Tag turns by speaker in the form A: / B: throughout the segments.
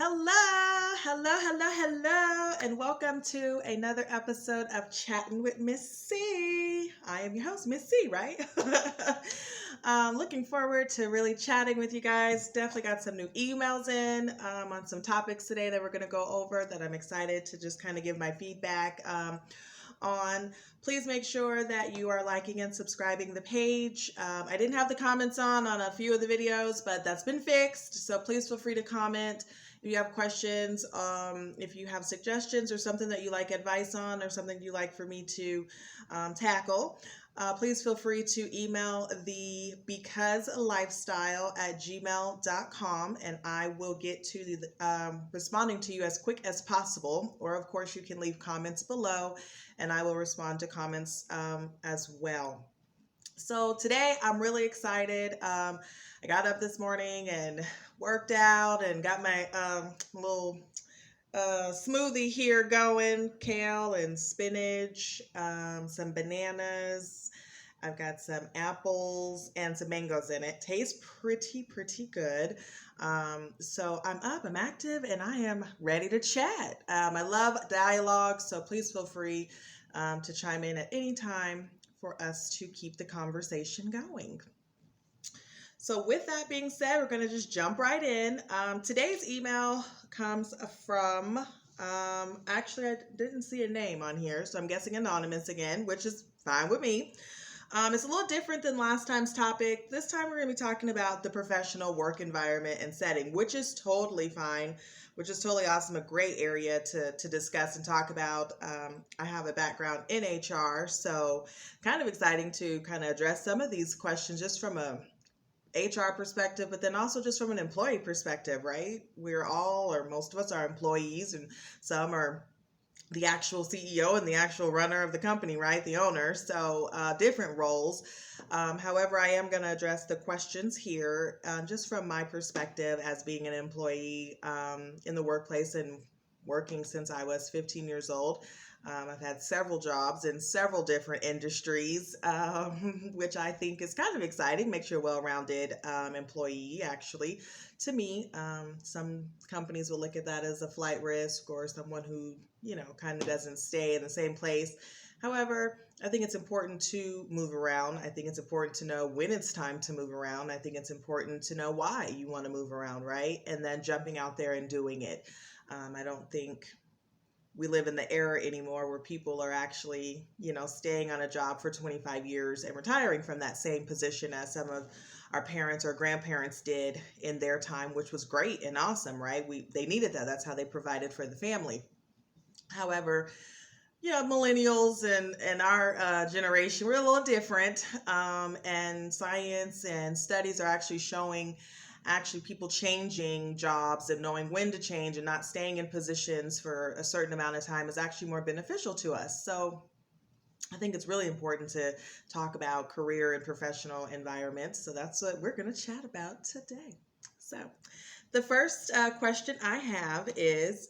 A: Hello, and welcome to another episode of Chatting with Miss C. I am your host, Miss C, right? Looking forward to really chatting with you guys. Definitely got some new emails in on some topics today that we're going to go over that I'm excited to just kind of give my feedback on. Please make sure that you are liking and subscribing the page. I didn't have the comments on a few of the videos, but that's been fixed. So please feel free to comment if you have questions, if you have suggestions or something that you like advice on or something you like for me to tackle. Please feel free to email the becauselifestyle@gmail.com and I will get to the responding to you as quick as possible. Or of course you can leave comments below and I will respond to comments as well. So today I'm really excited. I got up this morning and worked out and got my little smoothie here going, kale and spinach, some bananas. I've got some apples and some mangoes in it. Tastes pretty good. So I'm up, I'm active, and I am ready to chat. I love dialogue, so please feel free to chime in at any time for us to keep the conversation going. So with that being said, we're going to just jump right in. Today's email comes from, actually I didn't see a name on here, so I'm guessing anonymous again, which is fine with me. It's a little different than last time's topic. This time we're going to be talking about the professional work environment and setting, which is totally fine, which is totally awesome, a great area to discuss and talk about. I have a background in HR, so kind of exciting to kind of address some of these questions just from a HR perspective, but then also just from an employee perspective, right? We're all, or most of us are employees, and some are the actual CEO and the actual runner of the company, right? The owner. So different roles. However, I am going to address the questions here just from my perspective as being an employee in the workplace and working since I was 15 years old. I've had several jobs in several different industries, which I think is kind of exciting. Makes you a well-rounded employee, actually. To me, some companies will look at that as a flight risk or someone who, kind of doesn't stay in the same place. However, I think it's important to move around. I think it's important to know when it's time to move around. I think it's important to know why you want to move around, right? And then jumping out there and doing it. I don't think we live in the era anymore where people are actually, staying on a job for 25 years and retiring from that same position as some of our parents or grandparents did in their time, which was great and awesome, right? They needed that. That's how they provided for the family. However, millennials and our generation, we're a little different. And science and studies are actually showing people changing jobs and knowing when to change and not staying in positions for a certain amount of time is actually more beneficial to us. So I think it's really important to talk about career and professional environments. So that's what we're going to chat about today. So the first question I have is,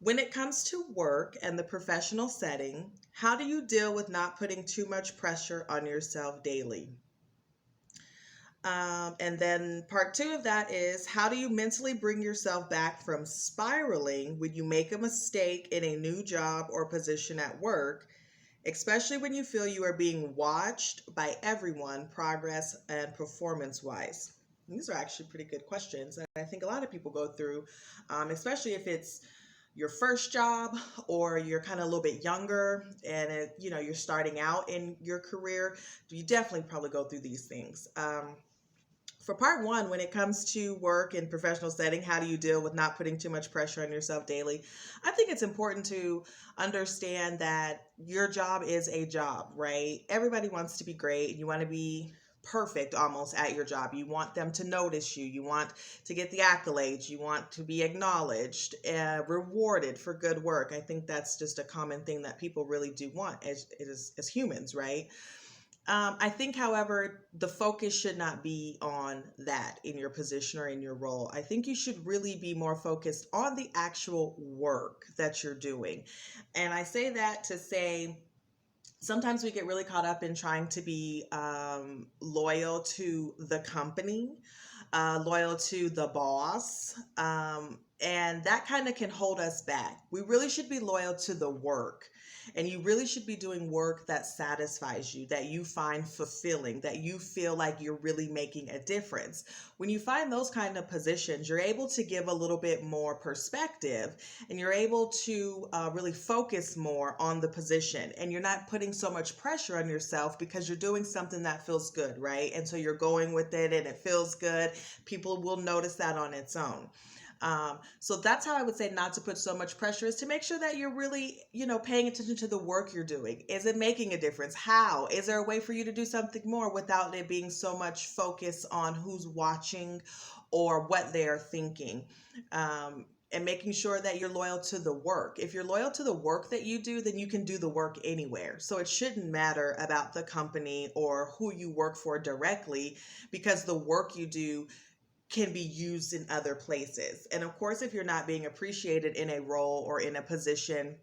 A: when it comes to work and the professional setting, how do you deal with not putting too much pressure on yourself daily? And then part two of that is, how do you mentally bring yourself back from spiraling when you make a mistake in a new job or position at work, especially when you feel you are being watched by everyone, progress and performance wise? These are actually pretty good questions. And I think a lot of people go through, especially if it's your first job or you're kind of a little bit younger and you're starting out in your career, you definitely probably go through these things. For part one, when it comes to work and professional setting, how do you deal with not putting too much pressure on yourself daily? I think it's important to understand that your job is a job, right? Everybody wants to be great. You want to be perfect almost at your job. You want them to notice you. You want to get the accolades. You want to be acknowledged, rewarded for good work. I think that's just a common thing that people really do want as humans, right? I think, however, the focus should not be on that in your position or in your role. I think you should really be more focused on the actual work that you're doing. And I say that to say, sometimes we get really caught up in trying to be loyal to the company, loyal to the boss, And that kind of can hold us back. We really should be loyal to the work. And you really should be doing work that satisfies you, that you find fulfilling, that you feel like you're really making a difference. When you find those kind of positions, you're able to give a little bit more perspective, and you're able to really focus more on the position. And you're not putting so much pressure on yourself because you're doing something that feels good, right? And so you're going with it and it feels good. People will notice that on its own. So that's how I would say not to put so much pressure, is to make sure that you're really, paying attention to the work you're doing. Is it making a difference? How? Is there a way for you to do something more without it being so much focus on who's watching or what they're thinking? And making sure that you're loyal to the work. If you're loyal to the work that you do, then you can do the work anywhere. So it shouldn't matter about the company or who you work for directly, because the work you do can be used in other places. And of course, if you're not being appreciated in a role or in a position,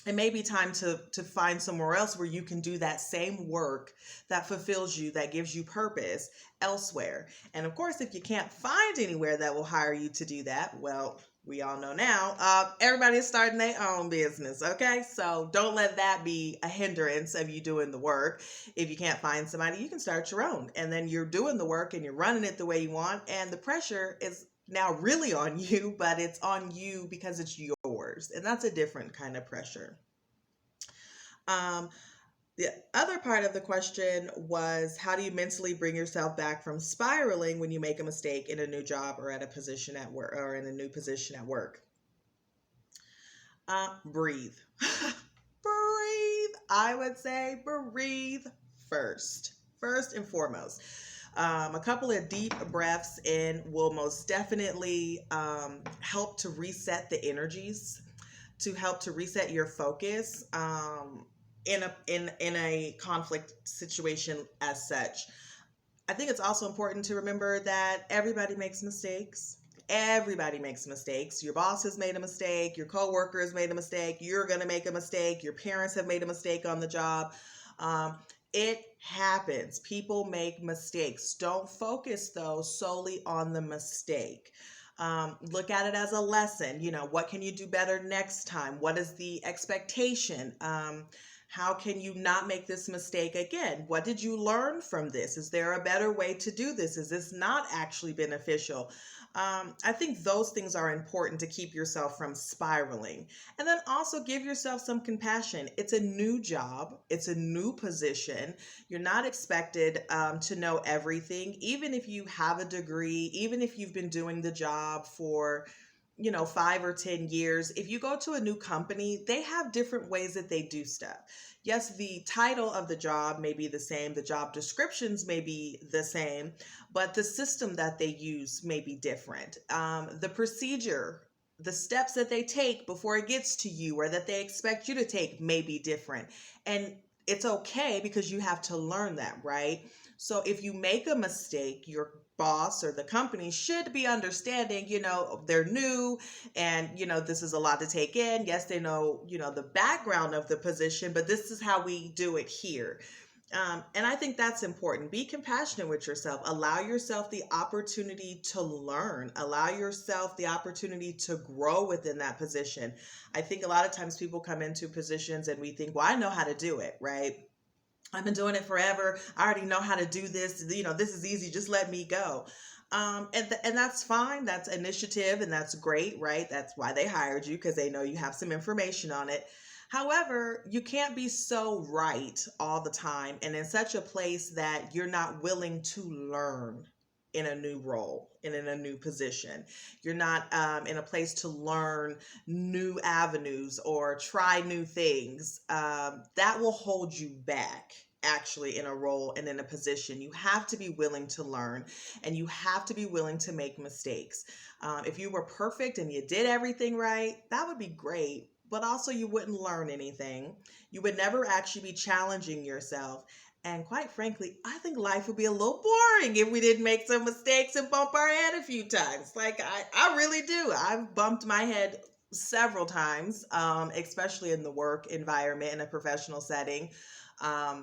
A: it may be time to find somewhere else where you can do that same work that fulfills you, that gives you purpose elsewhere. And of course, if you can't find anywhere that will hire you to do that, well, we all know now, everybody is starting their own business, okay? So don't let that be a hindrance of you doing the work. If you can't find somebody, you can start your own. And then you're doing the work and you're running it the way you want. And the pressure is now really on you, but it's on you because it's yours. And that's a different kind of pressure. Um, the other part of the question was, how do you mentally bring yourself back from spiraling when you make a mistake in a new job or at a position at work, or in a new position at work? Breathe. Breathe. I would say breathe first. First and foremost. A couple of deep breaths in will most definitely help to reset the energies, to help to reset your focus in a conflict situation as such. I think it's also important to remember that everybody makes mistakes. Everybody makes mistakes. Your boss has made a mistake. Your coworker has made a mistake. You're going to make a mistake. Your parents have made a mistake on the job. It happens. People make mistakes. Don't focus, though, solely on the mistake. Look at it as a lesson. What can you do better next time? What is the expectation? How can you not make this mistake again? What did you learn from this? Is there a better way to do this? Is this not actually beneficial? I think those things are important to keep yourself from spiraling. And then also give yourself some compassion. It's a new job, it's a new position. You're not expected to know everything, even if you have a degree, even if you've been doing the job for 5 or 10 years. If you go to a new company, they have different ways that they do stuff. Yes, the title of the job may be the same, the job descriptions may be the same, but the system that they use may be different. The procedure, the steps that they take before it gets to you or that they expect you to take may be different. And it's okay, because you have to learn that, right? So if you make a mistake, your boss or the company should be understanding, they're new and, this is a lot to take in. Yes, they know, the background of the position, but this is how we do it here. And I think that's important. Be compassionate with yourself. Allow yourself the opportunity to learn. Allow yourself the opportunity to grow within that position. I think a lot of times people come into positions and we think, well, I know how to do it, right? I've been doing it forever. I already know how to do this. This is easy. Just let me go. And that's fine. That's initiative and that's great, right? That's why they hired you, because they know you have some information on it. However, you can't be so right all the time and in such a place that you're not willing to learn in a new role and in a new position. You're not in a place to learn new avenues or try new things. That will hold you back, actually, in a role and in a position. You have to be willing to learn, and you have to be willing to make mistakes. If you were perfect and you did everything right, that would be great, but also you wouldn't learn anything. You would never actually be challenging yourself. And quite frankly, I think life would be a little boring if we didn't make some mistakes and bump our head a few times. Like, I really do. I've bumped my head several times, especially in the work environment in a professional setting. I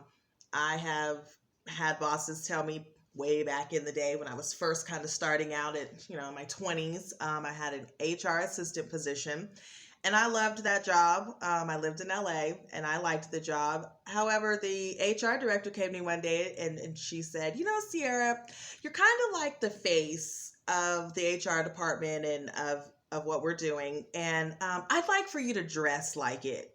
A: have had bosses tell me, way back in the day when I was first kind of starting out at, in my 20s. I had an HR assistant position and I loved that job. I lived in LA and I liked the job. However, the HR director came to me one day and she said, Sierra, you're kind of like the face of the HR department and of what we're doing. And I'd like for you to dress like it.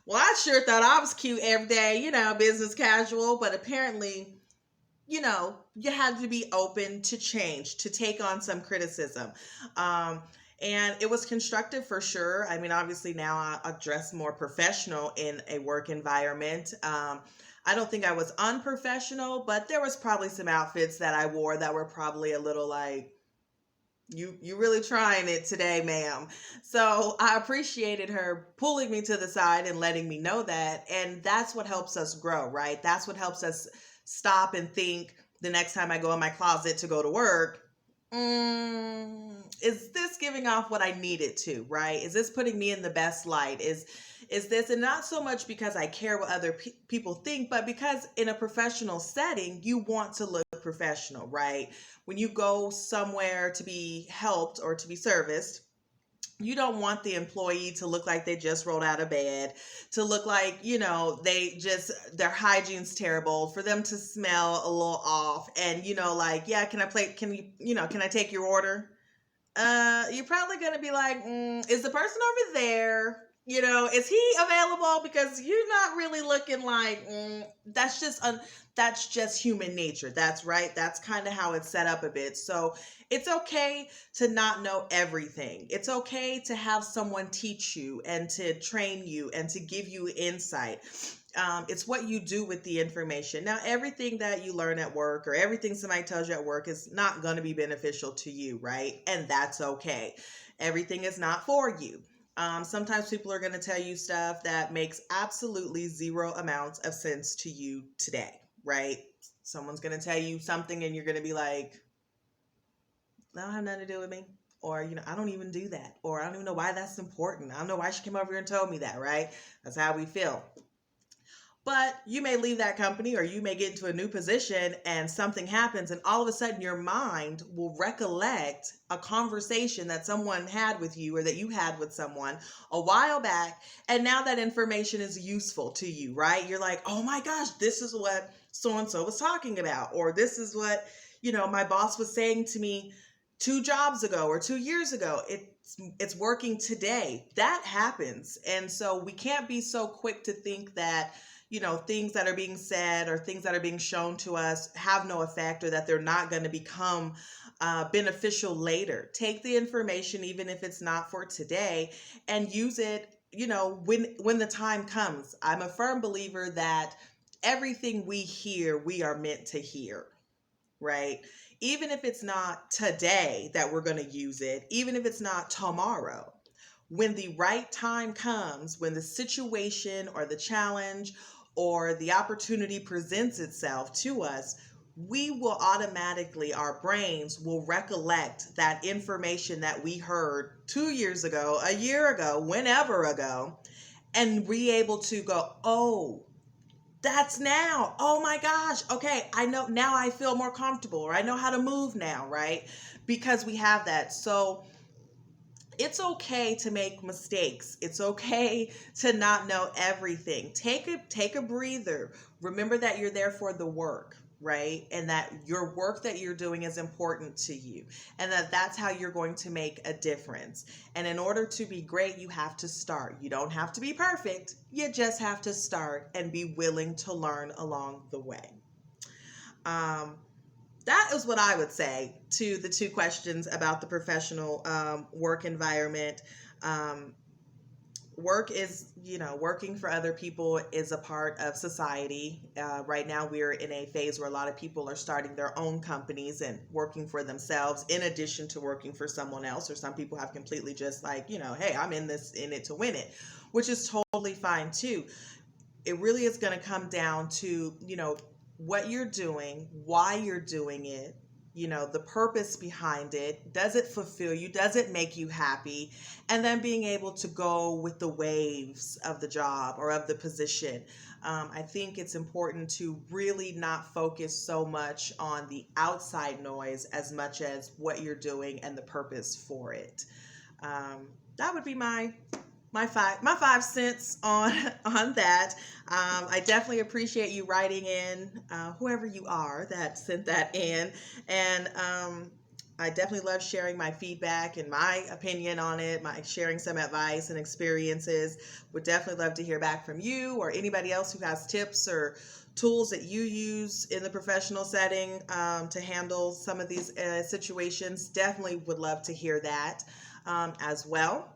A: Well, I sure thought I was cute every day, business casual, but apparently, you had to be open to change, to take on some criticism. And it was constructive for sure. I mean, obviously now I dress more professional in a work environment. I don't think I was unprofessional, but there was probably some outfits that I wore that were probably a little like, you really trying it today, ma'am. So I appreciated her pulling me to the side and letting me know that. And that's what helps us grow, right? That's what helps us stop and think the next time I go in my closet to go to work. Is this giving off what I need it to, right? Is this putting me in the best light? Is this, and not so much because I care what other people think, but because in a professional setting, you want to look professional, right? When you go somewhere to be helped or to be serviced, you don't want the employee to look like they just rolled out of bed, to look like, their hygiene's terrible, for them to smell a little off. And, yeah, can I take your order? You're probably going to be like, is the person over there, is he available? Because you're not really looking like, that's just human nature. That's right. That's kind of how it's set up a bit. So it's okay to not know everything. It's okay to have someone teach you and to train you and to give you insight. It's what you do with the information. Now, everything that you learn at work or everything somebody tells you at work is not going to be beneficial to you, right? And that's okay. Everything is not for you. Sometimes people are going to tell you stuff that makes absolutely zero amounts of sense to you today, right? Someone's going to tell you something and you're going to be like, that don't have nothing to do with me. Or, I don't even do that. Or I don't even know why that's important. I don't know why she came over here and told me that, right? That's how we feel. But you may leave that company or you may get into a new position and something happens and all of a sudden your mind will recollect a conversation that someone had with you or that you had with someone a while back. And now that information is useful to you, right? You're like, oh my gosh, this is what so-and-so was talking about. Or this is what, my boss was saying to me 2 jobs ago or 2 years ago. It's working today. That happens. And so we can't be so quick to think that things that are being said or things that are being shown to us have no effect or that they're not going to become beneficial later. Take the information, even if it's not for today, and use it, when the time comes. I'm a firm believer that everything we hear, we are meant to hear, right? Even if it's not today that we're going to use it, even if it's not tomorrow, when the right time comes, when the situation or the challenge or the opportunity presents itself to us, we will automatically, our brains will recollect that information that we heard 2 years ago, a year ago, whenever ago, and be able to go, oh, that's now. Oh my gosh. Okay. I know now. I feel more comfortable, or I know how to move now, right? Because we have that. So it's okay to make mistakes. It's okay to not know everything. Take a breather. Remember that you're there for the work, right? And that your work that you're doing is important to you, and that's how you're going to make a difference. And in order to be great, you have to start. You don't have to be perfect. You just have to start and be willing to learn along the way. That is what I would say to the 2 questions about the professional work environment. Work is, working for other people is a part of society. Right now, we're in a phase where a lot of people are starting their own companies and working for themselves in addition to working for someone else. Or some people have completely just like, hey, I'm in it to win it, which is totally fine too. It really is going to come down to, what you're doing, why you're doing it, the purpose behind it. Does it fulfill you? Does it make you happy? And then being able to go with the waves of the job or of the position. I think it's important to really not focus so much on the outside noise as much as what you're doing and the purpose for it. That would be my 5 cents on that. I definitely appreciate you writing in, whoever you are that sent that in, and I definitely love sharing my feedback and my opinion on it, my sharing some advice and experiences. Would definitely love to hear back from you or anybody else who has tips or tools that you use in the professional setting to handle some of these situations. Definitely would love to hear that as well.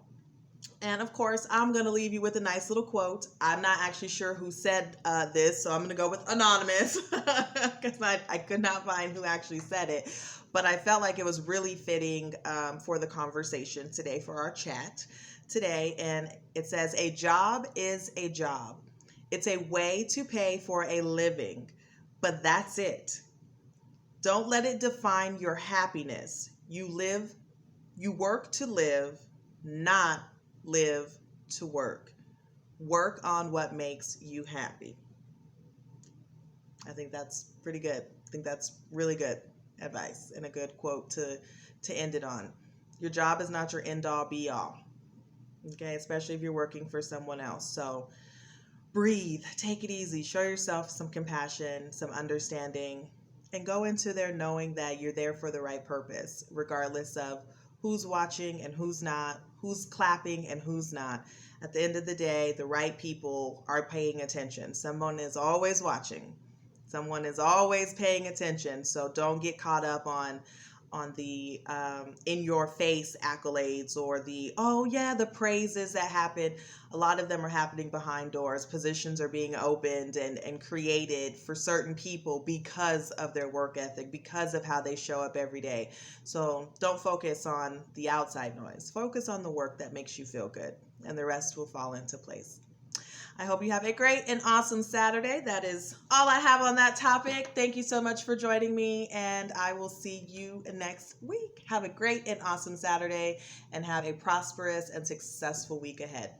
A: And of course, I'm going to leave you with a nice little quote. I'm not actually sure who said this, so I'm going to go with anonymous because I could not find who actually said it. But I felt like it was really fitting for the conversation today, for our chat today. And it says, "A job is a job. It's a way to pay for a living, but that's it. Don't let it define your happiness. You work to live, not live to work. Work on what makes you happy." I think that's pretty good. I think that's really good advice and a good quote to end it on. Your job is not your end all be all. Okay, especially if you're working for someone else. So breathe, take it easy, show yourself some compassion, some understanding, and go into there knowing that you're there for the right purpose, regardless of who's watching and who's not, who's clapping and who's not. At the end of the day, the right people are paying attention. Someone is always watching. Someone is always paying attention. So don't get caught up on the in your face accolades or the, oh yeah, the praises that happen. A lot of them are happening behind doors. Positions are being opened and created for certain people because of their work ethic, because of how they show up every day. So don't focus on the outside noise. Focus on the work that makes you feel good, and the rest will fall into place. I hope you have a great and awesome Saturday. That is all I have on that topic. Thank you so much for joining me, and I will see you next week. Have a great and awesome Saturday, and have a prosperous and successful week ahead.